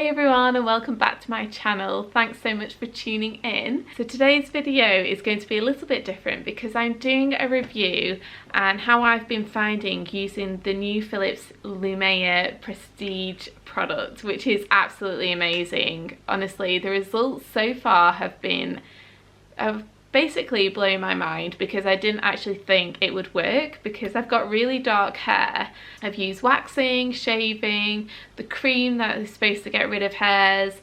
Hey everyone, and welcome back to my channel. Thanks so much for tuning in. So today's video is going to be a little bit different because I'm doing a review and how I've been finding using the new Philips Lumea Prestige product, which is absolutely amazing. Honestly, the results so far have basically blown my mind because I didn't actually think it would work because I've got really dark hair. I've used waxing, shaving, the cream that is supposed to get rid of hairs,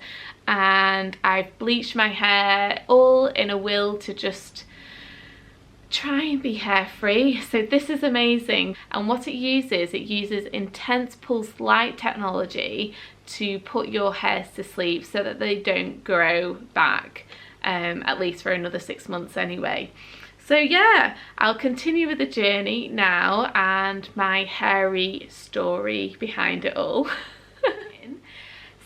and I've bleached my hair, all in a will to just try and be hair free. So this is amazing. And what it uses intense pulse light technology to put your hairs to sleep so that they don't grow back. At least for another 6 months anyway. So yeah, I'll continue with the journey now and my hairy story behind it all.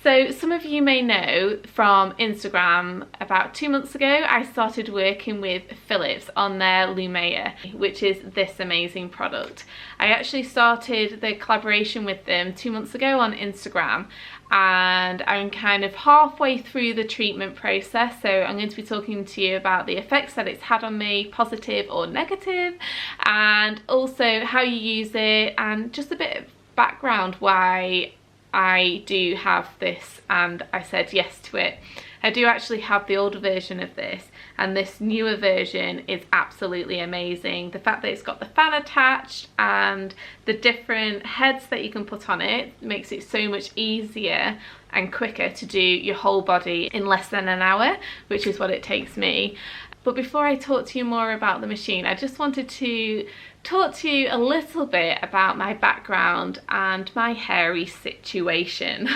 So some of you may know from Instagram, about 2 months ago I started working with Philips on their Lumea, which is this amazing product. I actually started the collaboration with them 2 months ago on Instagram, and I'm kind of halfway through the treatment process, so I'm going to be talking to you about the effects that it's had on me, positive or negative, and also how you use it, and just a bit of background why I do have this and I said yes to it. I do actually have the older version of this, and this newer version is absolutely amazing. The fact that it's got the fan attached and the different heads that you can put on it makes it so much easier and quicker to do your whole body in less than an hour, which is what it takes me. But before I talk to you more about the machine, I just wanted to talk to you a little bit about my background and my hairy situation.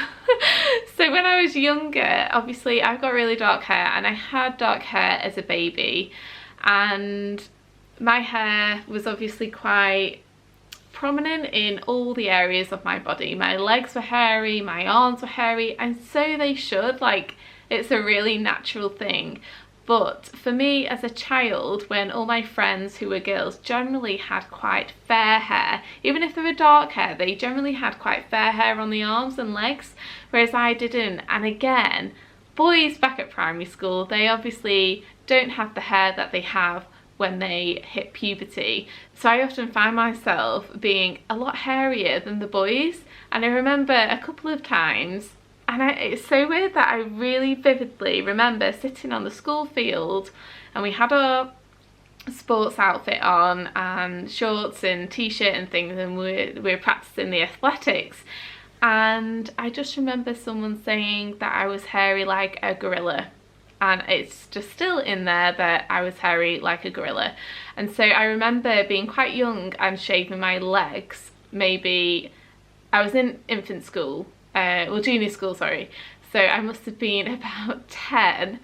So when I was younger, obviously I've got really dark hair, and I had dark hair as a baby, and my hair was obviously quite prominent in all the areas of my body. My legs were hairy, my arms were hairy, and so they should. Like, it's a really natural thing. But for me as a child, when all my friends who were girls generally had quite fair hair, even if they were dark hair, they generally had quite fair hair on the arms and legs, whereas I didn't. And again, boys back at primary school, they obviously don't have the hair that they have when they hit puberty. So I often find myself being a lot hairier than the boys. And I remember a couple of times, and it's so weird that I really vividly remember sitting on the school field, and we had our sports outfit on and shorts and t-shirt and things, and we were practicing the athletics, and I just remember someone saying that I was hairy like a gorilla, and it's just still in there that I was hairy like a gorilla. And so I remember being quite young and shaving my legs. Maybe I was in infant school, well, junior school, sorry, so I must have been about 10,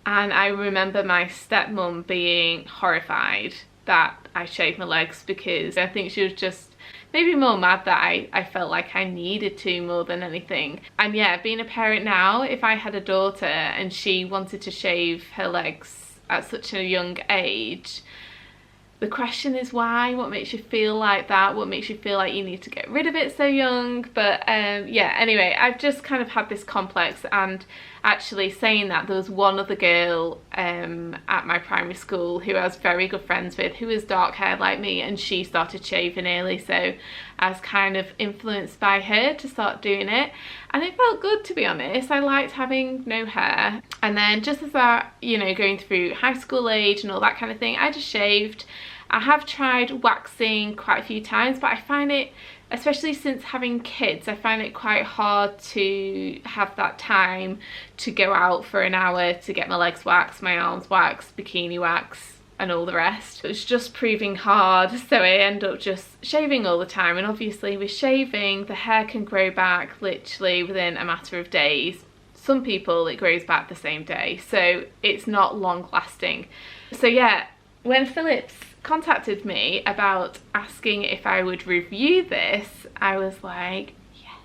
and I remember my stepmom being horrified that I shaved my legs, because I think she was just maybe more mad that I felt like I needed to more than anything. And yeah, being a parent now, if I had a daughter and she wanted to shave her legs at such a young age, the question is why? What makes you feel like that? What makes you feel like you need to get rid of it so young? But yeah, anyway, I've just kind of had this complex, and actually saying that, there was one other girl at my primary school who I was very good friends with, who was dark hair like me, and she started shaving early, so I was kind of influenced by her to start doing it, and it felt good, to be honest. I liked having no hair. And then just as I, you know, going through high school age and all that kind of thing, I just shaved. I have tried waxing quite a few times, but I find it, especially since having kids, I find it quite hard to have that time to go out for an hour to get my legs waxed, my arms waxed, bikini wax, and all the rest. It was just proving hard, so I end up just shaving all the time. And obviously with shaving, the hair can grow back literally within a matter of days. Some people, it grows back the same day, so it's not long lasting. So yeah, when Philips contacted me about asking if I would review this, I was like, yes,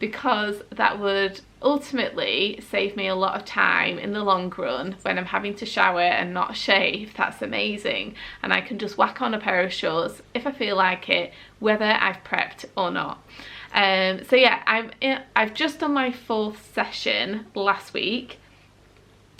because that would ultimately save me a lot of time in the long run when I'm having to shower and not shave. That's amazing, and I can just whack on a pair of shorts if I feel like it, whether I've prepped or not. So yeah, I've just done my 4th session last week.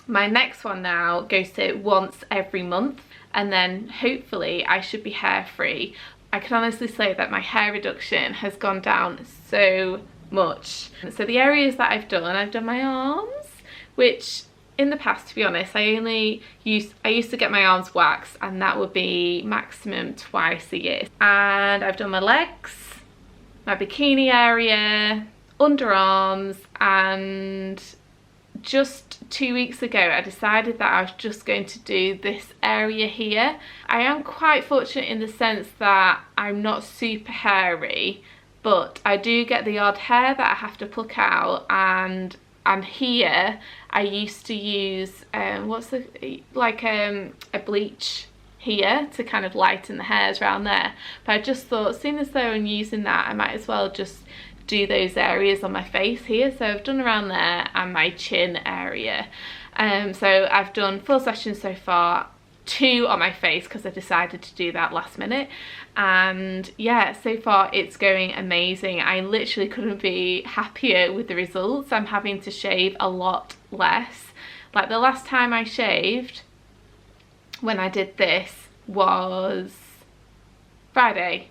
My next one now goes to once every month, and then hopefully I should be hair free. I can honestly say that my hair reduction has gone down so much. So the areas that I've done my arms, which in the past, to be honest, I used to get my arms waxed, and that would be maximum twice a year. And I've done my legs, my bikini area, underarms, and just 2 weeks ago I decided that I was just going to do this area here. I am quite fortunate in the sense that I'm not super hairy, but I do get the odd hair that I have to pluck out, and here I used to use a bleach here to kind of lighten the hairs around there, but I just thought, seeing as though I'm using that, I might as well just do those areas on my face here. So I've done around there and my chin area. So I've done 4 sessions so far, 2 on my face because I decided to do that last minute, and yeah, so far it's going amazing. I literally couldn't be happier with the results. I'm having to shave a lot less. Like the last time I shaved when I did this was Friday.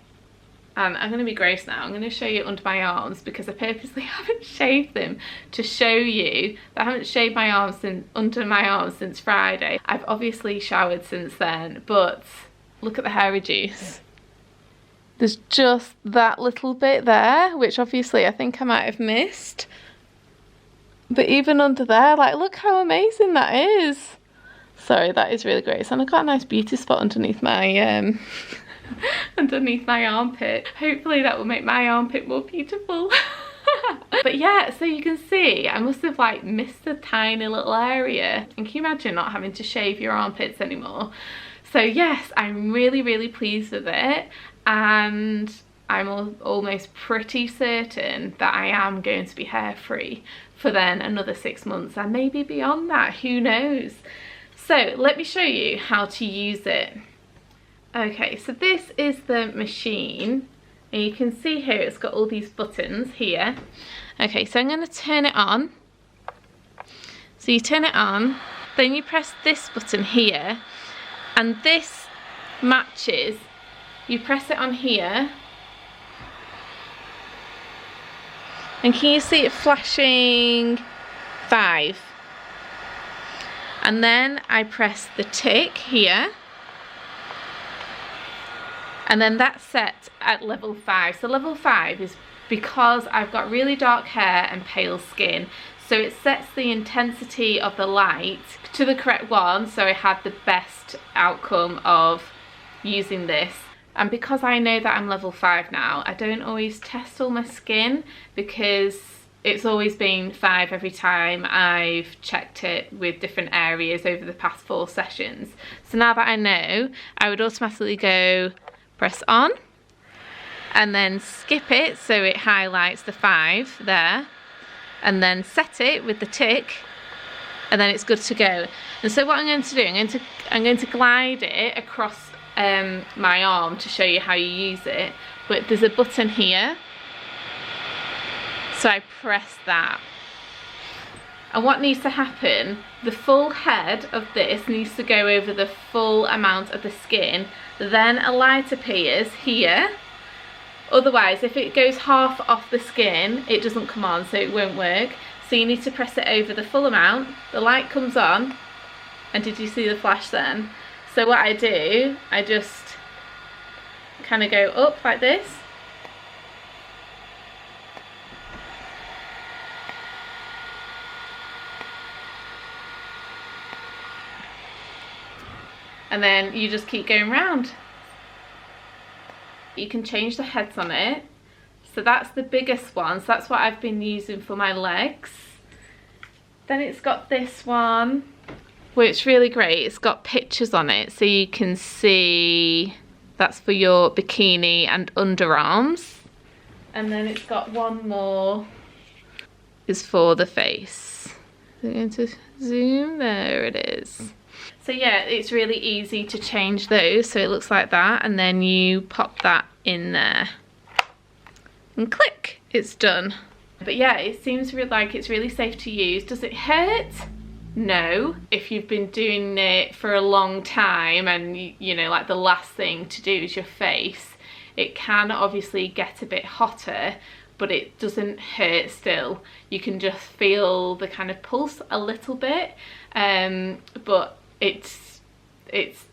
And I'm going to be gross now. I'm going to show you under my arms because I purposely haven't shaved them to show you that I haven't shaved my arms under my arms since Friday. I've obviously showered since then, but look at the hair reduce. There's just that little bit there, which obviously I think I might have missed. But even under there, like, look how amazing that is. Sorry, that is really gross. And I've got a nice beauty spot underneath my underneath my armpit. Hopefully that will make my armpit more beautiful. But yeah, so you can see I must have like missed a tiny little area, and can you imagine not having to shave your armpits anymore? So yes, I'm really pleased with it, and I'm almost pretty certain that I am going to be hair free for then another 6 months, and maybe beyond that, who knows. So let me show you how to use it. Okay, so this is the machine, and you can see here it's got all these buttons here. Okay, so I'm going to turn it on. So you turn it on, then you press this button here, and this matches. You press it on here, and can you see it flashing 5? And then I press the tick here, and then that's set at level 5. So level 5 is because I've got really dark hair and pale skin, so it sets the intensity of the light to the correct one, so I had the best outcome of using this. And because I know that I'm level 5 now, I don't always test all my skin because it's always been 5 every time I've checked it with different areas over the past 4 sessions. So now that I know, I would automatically go press on and then skip it so it highlights the 5 there, and then set it with the tick, and then it's good to go. And so what I'm going to do, I'm going to glide it across my arm to show you how you use it. But there's a button here, so I press that. And what needs to happen, the full head of this needs to go over the full amount of the skin, then a light appears here. Otherwise, if it goes half off the skin, it doesn't come on, so it won't work. So you need to press it over the full amount, the light comes on, and did you see the flash then? So what I do, I just kind of go up like this. And then you just keep going round. You can change the heads on it. So that's the biggest one. So that's what I've been using for my legs. Then it's got this one, which is really great. It's got pictures on it, so you can see that's for your bikini and underarms. And then it's got one more, is for the face. I'm going to zoom, there it is. So yeah, it's really easy to change those, so it looks like that, and then you pop that in there. and click, it's done. But yeah, it seems like it's really safe to use. Does it hurt? No. If you've been doing it for a long time and you know, like the last thing to do is your face, it can obviously get a bit hotter, but it doesn't hurt still. You can just feel the kind of pulse a little bit, but it's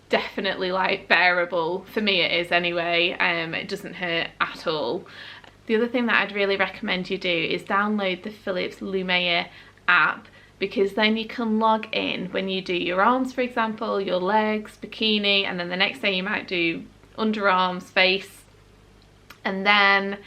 definitely like bearable. For me it is anyway. It doesn't hurt at all. The other thing that I'd really recommend you do is download the Philips Lumea app, because then you can log in when you do your arms, for example, your legs, bikini, and then the next day you might do underarms, face, and then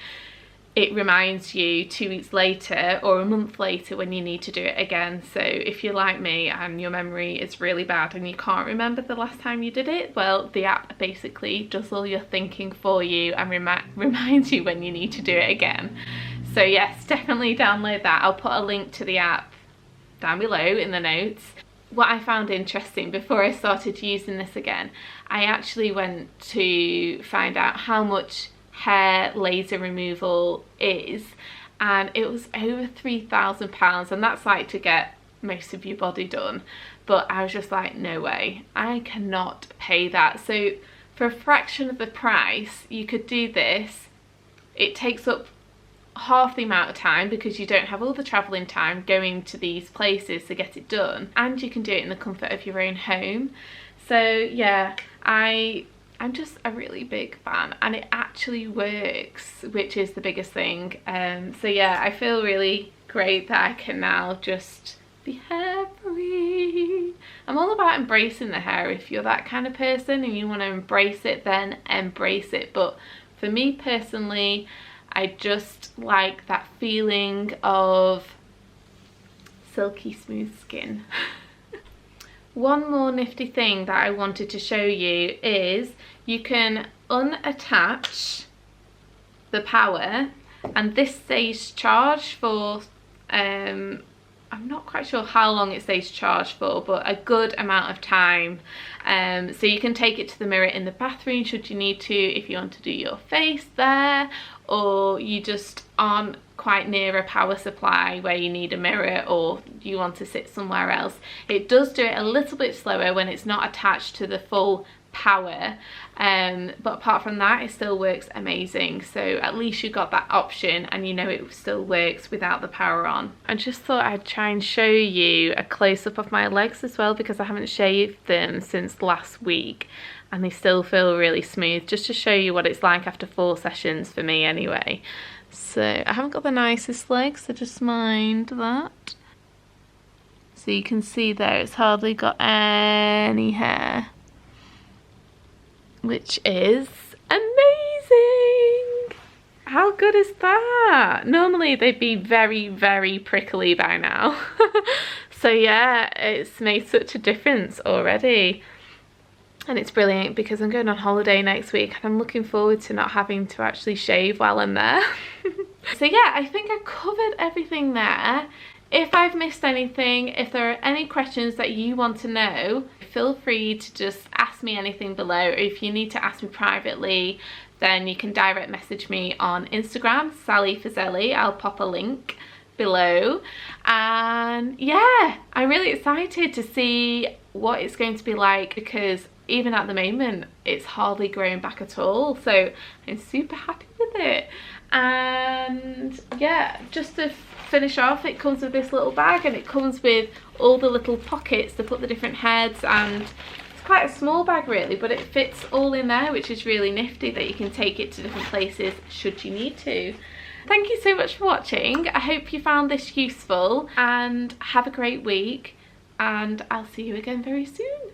it reminds you 2 weeks later or a month later when you need to do it again. So if you're like me and your memory is really bad and you can't remember the last time you did it, well, the app basically does all your thinking for you and reminds you when you need to do it again. So yes, definitely download that. I'll put a link to the app down below in the notes. What I found interesting before I started using this again, I actually went to find out how much hair laser removal is, and it was over £3,000, and that's like to get most of your body done. But I was just like, no way, I cannot pay that. So for a fraction of the price you could do this. It takes up half the amount of time because you don't have all the travelling time going to these places to get it done, and you can do it in the comfort of your own home. So yeah, I'm just a really big fan, and it actually works, which is the biggest thing. So yeah, I feel really great that I can now just be hair free. I'm all about embracing the hair. If you're that kind of person and you want to embrace it, then embrace it. But for me personally, I just like that feeling of silky smooth skin. One more nifty thing that I wanted to show you is you can unattach the power, and this stays charged for I'm not quite sure how long it stays charged for, but a good amount of time. So you can take it to the mirror in the bathroom should you need to, if you want to do your face there, or you just aren't quite near a power supply where you need a mirror, or you want to sit somewhere else. It does do it a little bit slower when it's not attached to the full power, but apart from that it still works amazing. So at least you got that option and you know it still works without the power on. I just thought I'd try and show you a close-up of my legs as well, because I haven't shaved them since last week and they still feel really smooth, just to show you what it's like after 4 sessions for me anyway. So I haven't got the nicest legs, so just mind that. So you can see there it's hardly got any hair, which is amazing. How good is that? Normally they'd be very, very prickly by now. So yeah, it's made such a difference already. And it's brilliant because I'm going on holiday next week and I'm looking forward to not having to actually shave while I'm there. So yeah, I think I covered everything there. If I've missed anything, if there are any questions that you want to know, feel free to just ask me anything below. Or if you need to ask me privately, then you can direct message me on Instagram, Sally Fazeli. I'll pop a link below. And yeah, I'm really excited to see what it's going to be like, because even at the moment it's hardly growing back at all. So I'm super happy with it. And yeah, just to finish off, it comes with this little bag, and it comes with all the little pockets to put the different heads, and it's quite a small bag really, but it fits all in there, which is really nifty that you can take it to different places should you need to. Thank you so much for watching. I hope you found this useful, and have a great week, and I'll see you again very soon.